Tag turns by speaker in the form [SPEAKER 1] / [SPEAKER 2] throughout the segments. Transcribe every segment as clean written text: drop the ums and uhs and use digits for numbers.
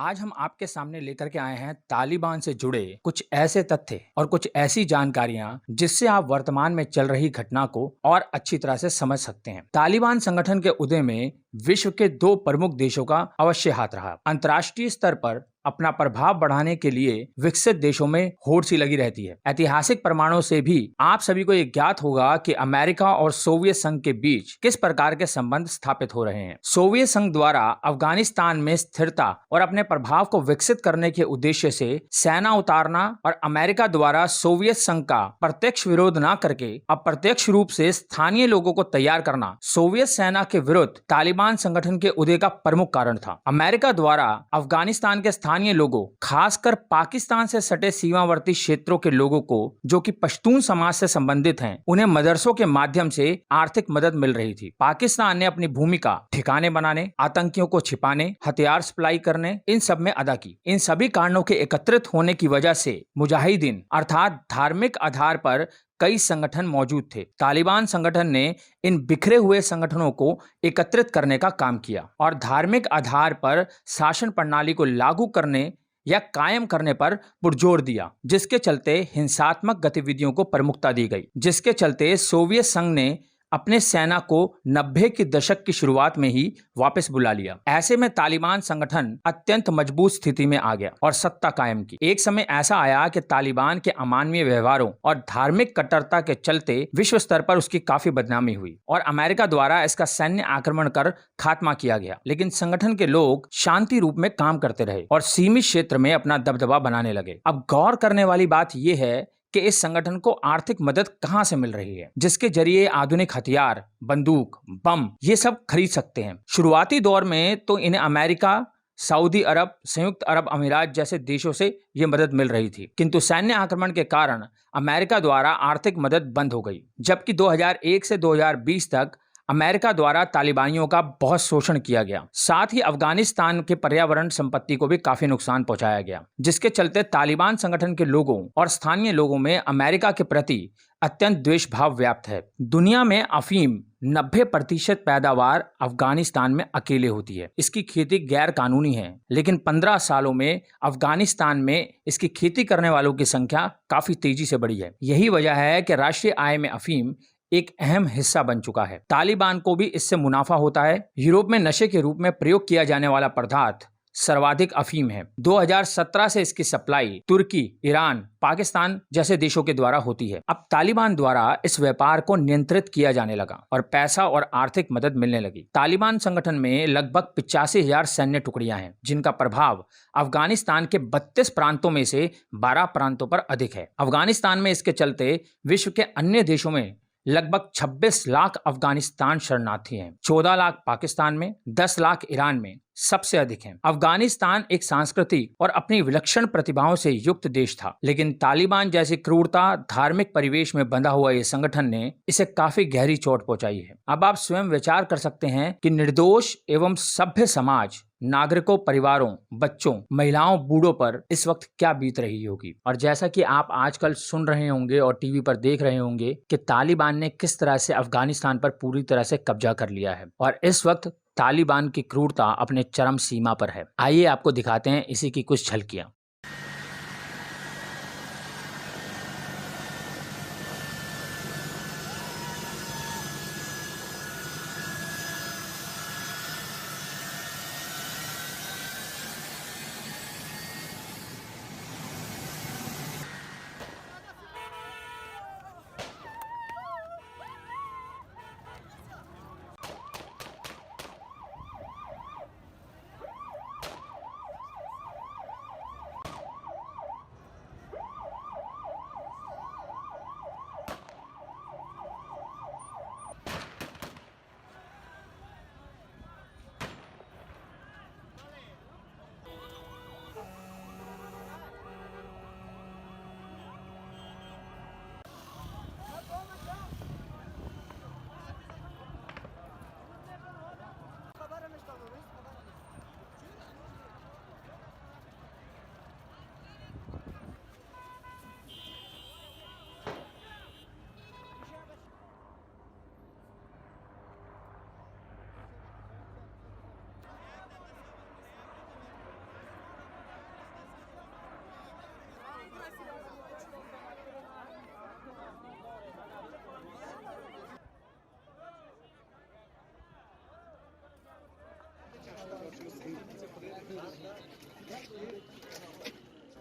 [SPEAKER 1] आज हम आपके सामने लेकर के आए हैं तालिबान से जुड़े कुछ ऐसे तथ्य और कुछ ऐसी जानकारियां जिससे आप वर्तमान में चल रही घटना को और अच्छी तरह से समझ सकते हैं। तालिबान संगठन के उदय में विश्व के दो प्रमुख देशों का अवश्य हाथ रहा। अंतर्राष्ट्रीय स्तर पर अपना प्रभाव बढ़ाने के लिए विकसित देशों में होड़ सी लगी रहती है। ऐतिहासिक प्रमाणों से भी आप सभी को ये ज्ञात होगा कि अमेरिका और सोवियत संघ के बीच किस प्रकार के संबंध स्थापित हो रहे हैं। सोवियत संघ द्वारा अफगानिस्तान में स्थिरता और अपने प्रभाव को विकसित करने के उद्देश्य से सेना उतारना और अमेरिका द्वारा सोवियत संघ का प्रत्यक्ष विरोध न करके अप्रत्यक्ष रूप से स्थानीय लोगों को तैयार करना सोवियत सेना के विरुद्ध तालिबान संगठन के उदय का प्रमुख कारण था। अमेरिका द्वारा अफगानिस्तान के स्थानीय लोगों, खासकर पाकिस्तान से सटे सीमावर्ती क्षेत्रों के लोगों को जो कि पश्तून समाज से संबंधित हैं, उन्हें मदरसों के माध्यम से आर्थिक मदद मिल रही थी। पाकिस्तान ने अपनी भूमिका ठिकाने बनाने, आतंकियों को छिपाने, हथियार सप्लाई करने, इन सब में अदा की। इन सभी कारणों के एकत्रित होने की वजह से मुजाहिदीन अर्थात धार्मिक आधार पर कई संगठन मौजूद थे। तालिबान संगठन ने इन बिखरे हुए संगठनों को एकत्रित करने का काम किया और धार्मिक आधार पर शासन प्रणाली को लागू करने या कायम करने पर पुरजोर दिया, जिसके चलते हिंसात्मक गतिविधियों को प्रमुखता दी गई, जिसके चलते सोवियत संघ ने अपने सेना को 90 के दशक की शुरुआत में ही वापस बुला लिया। ऐसे में तालिबान संगठन अत्यंत मजबूत स्थिति में आ गया और सत्ता कायम की। एक समय ऐसा आया कि तालिबान के अमानवीय व्यवहारों और धार्मिक कट्टरता के चलते विश्व स्तर पर उसकी काफी बदनामी हुई और अमेरिका द्वारा इसका सैन्य आक्रमण कर खात्मा किया गया। लेकिन संगठन के लोग शांति रूप में काम करते रहे और सीमित क्षेत्र में अपना दबदबा बनाने लगे। अब गौर करने वाली बात यह है कि इस संगठन को आर्थिक मदद कहां से मिल रही है, जिसके जरिए आधुनिक हथियार, बंदूक, बम ये सब खरीद सकते हैं। शुरुआती दौर में तो इन्हें अमेरिका, सऊदी अरब, संयुक्त अरब अमीरात जैसे देशों से ये मदद मिल रही थी, किंतु सैन्य आक्रमण के कारण अमेरिका द्वारा आर्थिक मदद बंद हो गई। जबकि 2001 से 2020 तक अमेरिका द्वारा तालिबानियों का बहुत शोषण किया गया। साथ ही अफगानिस्तान के पर्यावरण संपत्ति को भी काफी नुकसान पहुंचाया गया, जिसके चलते तालिबान संगठन के लोगों और स्थानीय लोगों में अमेरिका के प्रति अत्यंत द्वेष भाव व्याप्त है। दुनिया में अफीम 90% पैदावार अफगानिस्तान में अकेले होती है। इसकी खेती गैर कानूनी है, लेकिन 15 सालों में अफगानिस्तान में इसकी खेती करने वालों की संख्या काफी तेजी से बढ़ी है। यही वजह है कि राष्ट्रीय आय में अफीम एक अहम हिस्सा बन चुका है। तालिबान को भी इससे मुनाफा होता है। यूरोप में नशे के रूप में प्रयोग किया जाने वाला पदार्थ सर्वाधिक अफीम है। 2017 से इसकी सप्लाई तुर्की, ईरान, पाकिस्तान जैसे देशों के द्वारा होती है। अब तालिबान द्वारा इस व्यापार को नियंत्रित किया जाने लगा और पैसा और आर्थिक मदद मिलने लगी। तालिबान संगठन में लगभग 85,000 सैन्य टुकड़ियां हैं, जिनका प्रभाव अफगानिस्तान के 32 प्रांतों में से 12 प्रांतों पर अधिक है। अफगानिस्तान में इसके चलते विश्व के अन्य देशों में लगभग 26 लाख अफगानिस्तान शरणार्थी हैं, 14 लाख पाकिस्तान में, 10 लाख ईरान में सबसे अधिक हैं। अफगानिस्तान एक सांस्कृतिक और अपनी विलक्षण प्रतिभाओं से युक्त देश था, लेकिन तालिबान जैसी क्रूरता, धार्मिक परिवेश में बंधा हुआ ये संगठन ने इसे काफी गहरी चोट पहुंचाई है। अब आप स्वयं विचार कर सकते हैं कि निर्दोष एवं सभ्य समाज, नागरिकों, परिवारों, बच्चों, महिलाओं, बूढ़ों पर इस वक्त क्या बीत रही होगी। और जैसा कि आप आजकल सुन रहे होंगे और टीवी पर देख रहे होंगे कि तालिबान ने किस तरह से अफगानिस्तान पर पूरी तरह से कब्जा कर लिया है और इस वक्त तालिबान की क्रूरता अपने चरम सीमा पर है। आइए आपको दिखाते हैं इसी की कुछ झलकियां।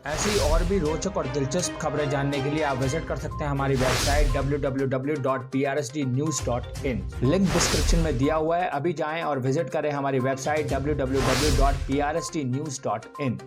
[SPEAKER 1] ऐसी और भी रोचक और दिलचस्प खबरें जानने के लिए आप विजिट कर सकते हैं हमारी वेबसाइट www.prsdnews.in। लिंक डिस्क्रिप्शन में दिया हुआ है, अभी जाएं और विजिट करें हमारी वेबसाइट www.prsdnews.in।